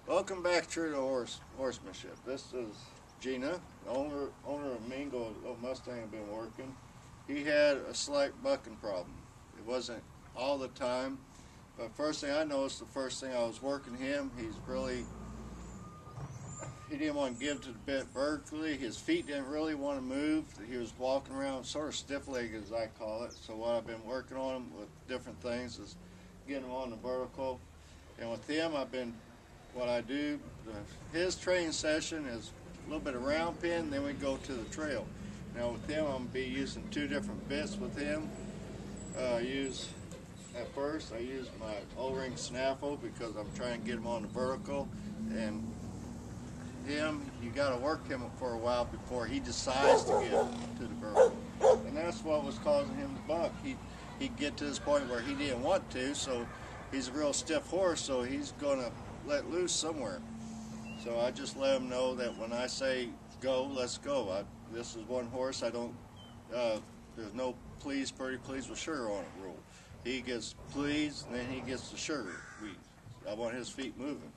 Welcome back to the horsemanship. This is Gina, the owner of Mingo, the little Mustang I've been working. He had a slight bucking problem. It wasn't all the time, but first thing I noticed, the first thing I was working him, he didn't want to give to the bit vertically. His feet didn't really want to move. He was walking around sort of stiff-legged, as I call it. So what I've been working on him with different things is getting him on the vertical. And with him, what I do, his training session is a little bit of round pin, then we go to the trail. Now with him, I'm going to be using two different bits with him. At first, I use my O-ring snaffle because I'm trying to get him on the vertical. And you got to work him for a while before he decides to get to the vertical. And that's what was causing him to buck. He'd get to this point where he didn't want to, so he's a real stiff horse, so he's going to let loose somewhere. So I just let him know that when I say go, let's go. This is one horse. There's no please, pretty please with sugar on it rule. He gets pleased, and then he gets the sugar. I want his feet moving.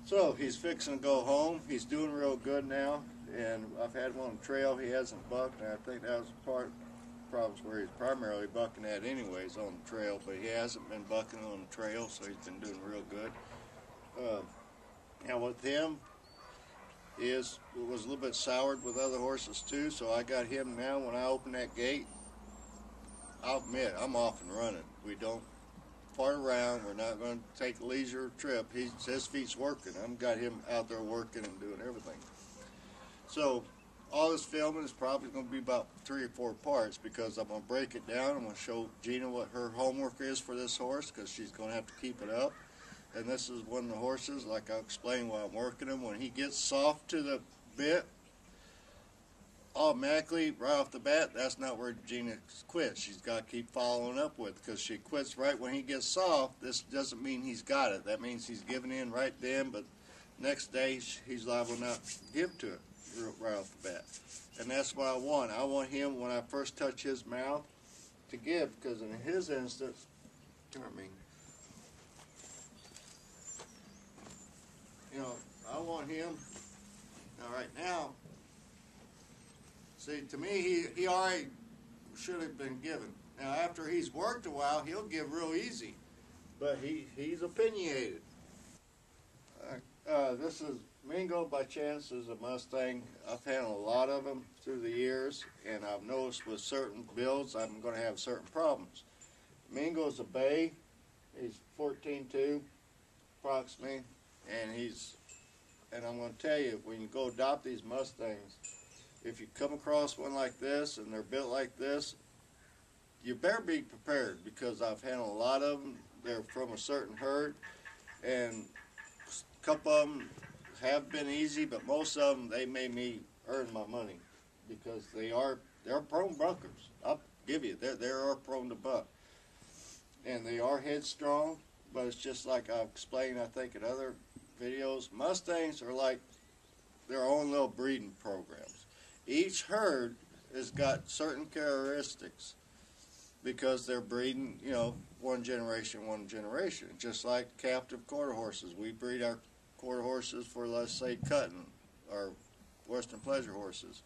So he's fixing to go home. He's doing real good now, and I've had him on the trail. He hasn't bucked, and I think that was part of the problems where he's primarily bucking at anyways on the trail, but he hasn't been bucking on the trail, so he's been doing real good. And with him, it was a little bit soured with other horses too, so I got him now. When I open that gate, I'll admit, I'm off and running. We don't fart around. We're not going to take a leisure trip. His feet's working. I've got him out there working and doing everything. So all this filming is probably going to be about 3 or 4 parts because I'm going to break it down. I'm going to show Gina what her homework is for this horse because she's going to have to keep it up. And this is one of the horses, like I'll explain while I'm working him. When he gets soft to the bit, automatically, right off the bat, that's not where Gina quits. She's got to keep following up with, because she quits right when he gets soft. This doesn't mean he's got it. That means he's giving in right then, but next day he's liable not to give to it right off the bat. And that's what I want. I want him, when I first touch his mouth, to give, because in his instance, I want him, now right now, see, to me, he already should have been given. Now, after he's worked a while, he'll give real easy, but he's opinionated. This is Mingo, by chance, is a Mustang. I've handled a lot of them through the years, and I've noticed with certain builds, I'm going to have certain problems. Mingo's a bay. He's 14.2, approximately, and I'm going to tell you, when you go adopt these Mustangs, if you come across one like this and they're built like this, you better be prepared, because I've handled a lot of them. They're from a certain herd, and a couple of them have been easy, but most of them, they made me earn my money, because they're prone buckers. I'll give you, they are prone to buck, and they are headstrong. But it's just like I've explained, I think, in other videos, Mustangs are like their own little breeding programs. Each herd has got certain characteristics because they're breeding, one generation, just like captive quarter horses. We breed our quarter horses for, let's say, cutting, or Western pleasure horses,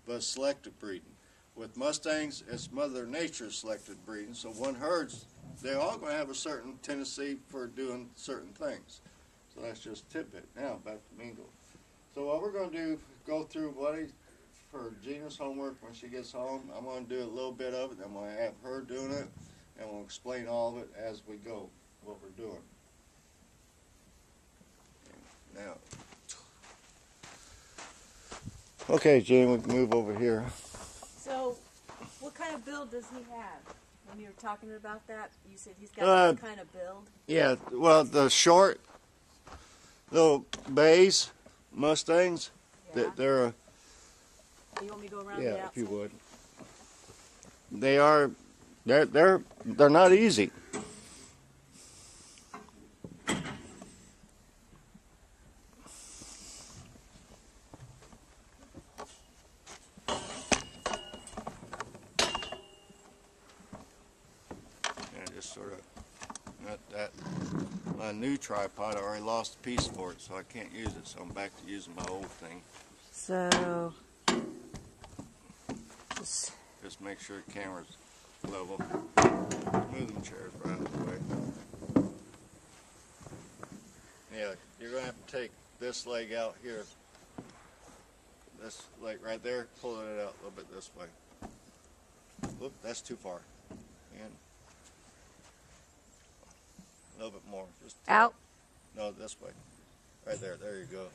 but selective breeding. With Mustangs, it's Mother Nature's selected breeding, so one herd's, they're all going to have a certain tendency for doing certain things. So that's just a tidbit. Now, back to Mingo. So what we're going to do is go through for Gina's homework when she gets home. I'm going to do a little bit of it, I'm going to have her doing it, and we'll explain all of it as we go, what we're doing. Now, okay, Gina, we can move over here. So, what kind of build does he have? When you were talking about that, you said he's got that kind of build? Yeah, well, the short little bays, Mustangs, Yeah. they're You want me to go around the outside? if you would. They're not easy. Sort of not that my new tripod. I already lost a piece for it, so I can't use it. So I'm back to using my old thing. So, just make sure the camera's level. Move them chairs right out of the way. Yeah, you're going to have to take this leg out here. This leg right there, pulling it out a little bit this way. Look, that's too far. And a little bit more. Just out. No, this way. Right there. There you go.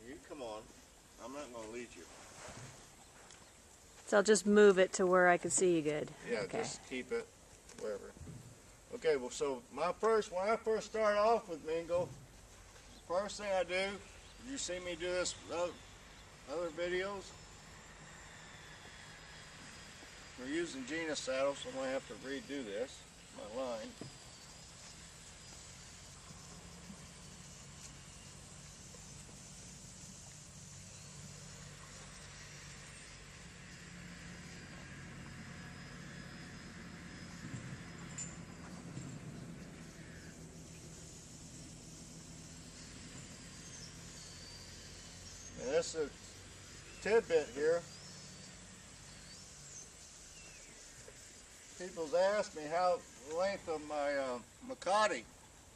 You come on. I'm not going to lead you. So I'll just move it to where I can see you good. Yeah, Okay. just keep it wherever. Okay, well, so when I first started off with Mingo, first thing I do, you see me do this with other videos. We're using Gina saddles, so I'm going to have to redo this, my line. And this is a tidbit here. People's asked me how the length of my Makati.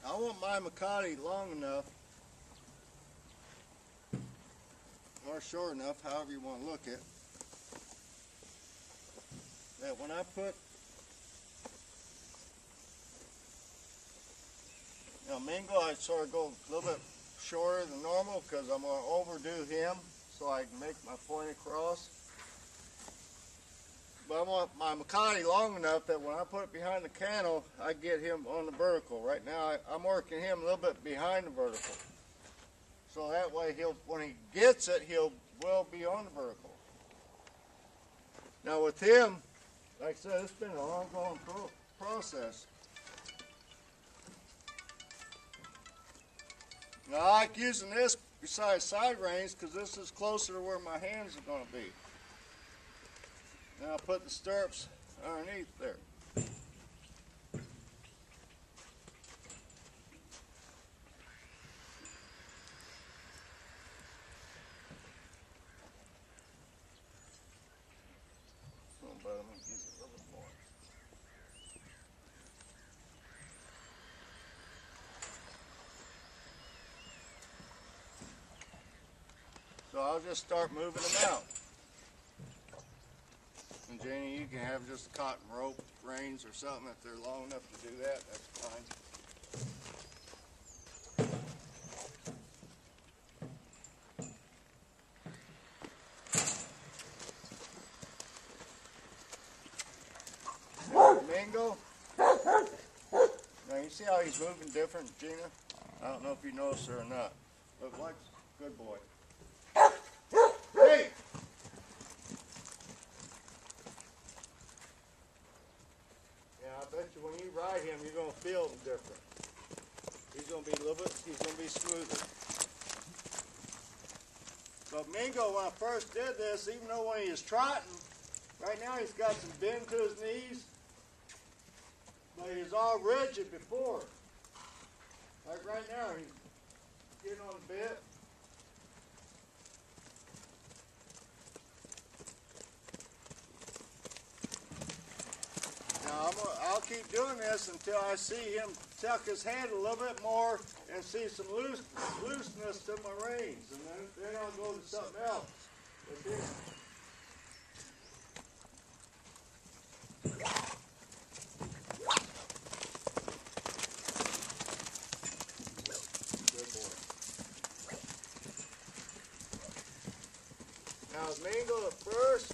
I want my Makati long enough, or short enough, however you want to look at it, that when I put, Mingo, I sort of go a little bit shorter than normal because I'm going to overdo him so I can make my point across. But I want my Makati long enough that when I put it behind the cantle, I get him on the vertical. Right now, I'm working him a little bit behind the vertical. So that way, when he gets it, he'll well be on the vertical. Now with him, like I said, it's been an ongoing process. Now I like using this besides side reins because this is closer to where my hands are going to be. Now I'll put the stirrups underneath there. Oh, but I'm going to use it a little bit more. So I'll just start moving them out. And Janie, you can have just cotton rope reins or something if they're long enough to do that. That's fine. Mingo. Now you see how he's moving different, Gina? I don't know if you noticed it or not. But watch, good boy. Hey! Yeah, I bet you when you ride him, you're going to feel him different. He's going to be a little bit, he's going to be smoother. But Mingo, when I first did this, even though when he was trotting, right now he's got some bend to his knees, but he was all rigid before. Like right now, he's getting on the bit. Now I'll keep doing this until I see him tuck his head a little bit more and see some looseness to my reins, and then I'll go to something else. But then, good boy. Now Mingo at first,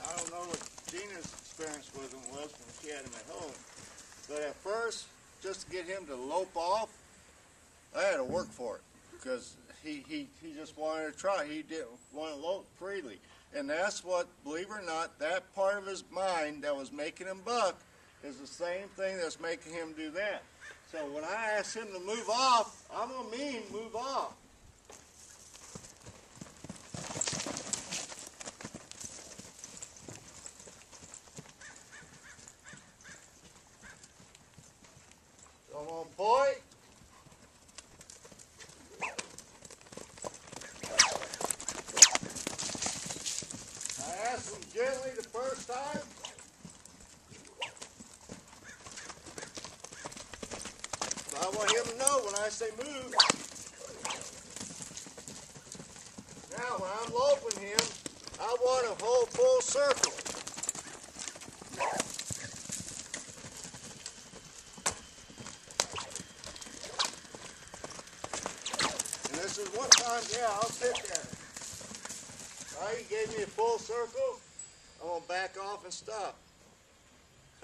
I don't know what Gina's experience with him was when she had him at home, but at first, just to get him to lope off, I had to work for it because he just wanted to try. He didn't want to lope freely, and that's what, believe it or not, that part of his mind that was making him buck is the same thing that's making him do that. So when I ask him to move off, I'm going to mean move off. So I'm going to point. I ask him gently the first time. I want him to know when I say move. Now when I'm loping him, I want to hold full circle. And this is one time, yeah, I'll sit there. All right, he gave me a full circle. I'm going to back off and stop.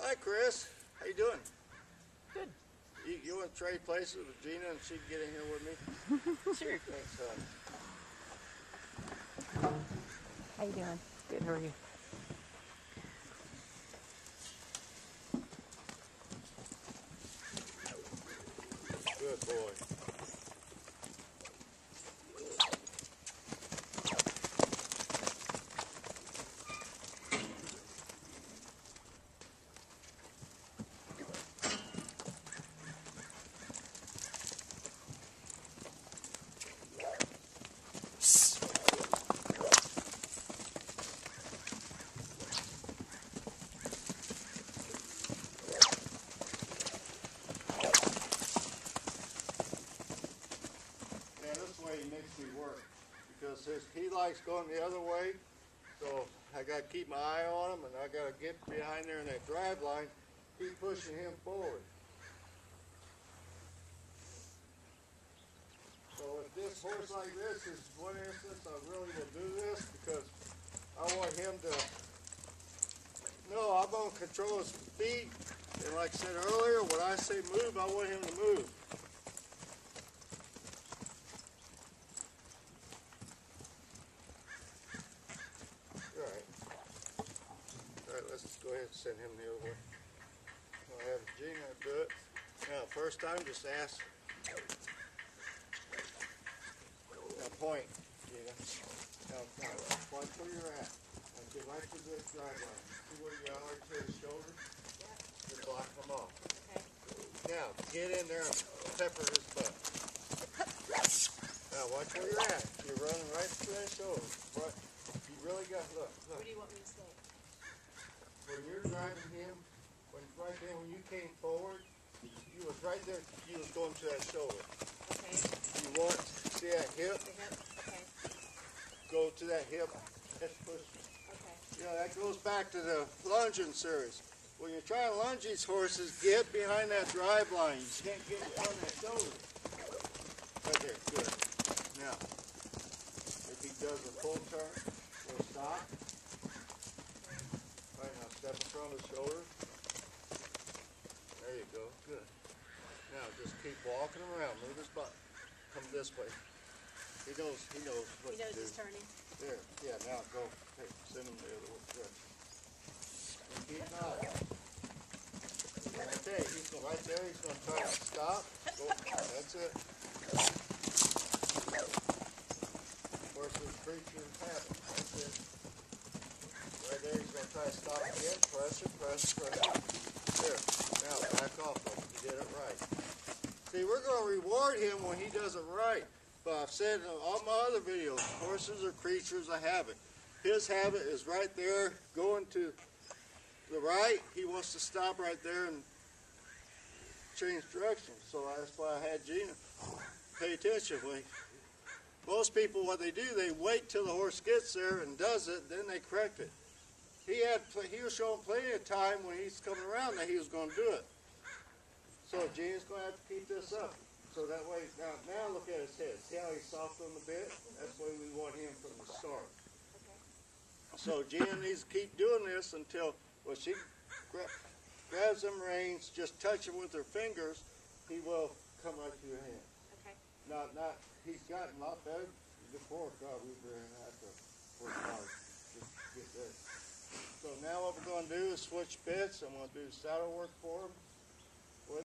Hi, Chris. How you doing? Good. You want to trade places with Gina and she can get in here with me? Sure. Thanks, How you doing? Good. How are you? Good boy. He makes me work because he likes going the other way, so I got to keep my eye on him and I got to get behind there in that drive line, keep pushing him forward. So if this horse like this is one instance, I really will do this because I want him to know I'm going to control his feet, and like I said earlier, when I say move, I want him to move. Let's go ahead and send him the other way. I'll have Gina do it. Now, first time, just ask. Now, point, Gina. Now, point where you're at. And get right to this drive line. See where you are to his shoulder? You're blocking them off. Okay. Now, get in there and pepper his butt. Now, watch where you're at. You're running right to his shoulder. What? You really got, look. What do you want me to say? When you're driving him, when you came forward, you was right there, you was going to that shoulder. Okay. You want, see that hip? The hip? Okay. Go to that hip, let's push. Okay. Yeah, that goes back to the lunging series. When you're trying to lunge these horses, get behind that drive line. You can't get in front of that shoulder. Right there, good. Now, if he does a full turn, we'll stop. Right now, step in front of his shoulder. There you go, good. Now, just keep walking around. Move his butt. Come this way. He knows what He knows to do. he's turning. There, yeah, now go. Hey, send him the other way. Good. And keep nodding. Okay, he's going right there. He's going to try to stop. Go. That's it. Horses, creatures, habit. That's it. Right there, he's going to try to stop again. Press it, press it, press it. There. Now, back off of him. He did it right. See, we're going to reward him when he does it right. But I've said in all my other videos, horses are creatures of habit. His habit is right there, going to the right. He wants to stop right there and change direction. So that's why I had Gina pay attention. Most people, what they do, they wait till the horse gets there and does it, then they correct it. He was showing plenty of time when he's coming around that he was going to do it. So Gina's going to have to keep this up. So that way, now look at his head. See how he's soft on the bit? That's the way we want him from the start. Okay. So Gina needs to keep doing this until, well, she grabs them reins, just touch him with her fingers, he will come right to your hand. Okay. He's gotten a lot better. Before, God, we were in that to work hard. Just get there. So So now what we're going to do is switch bits. I'm going to do saddle work for him.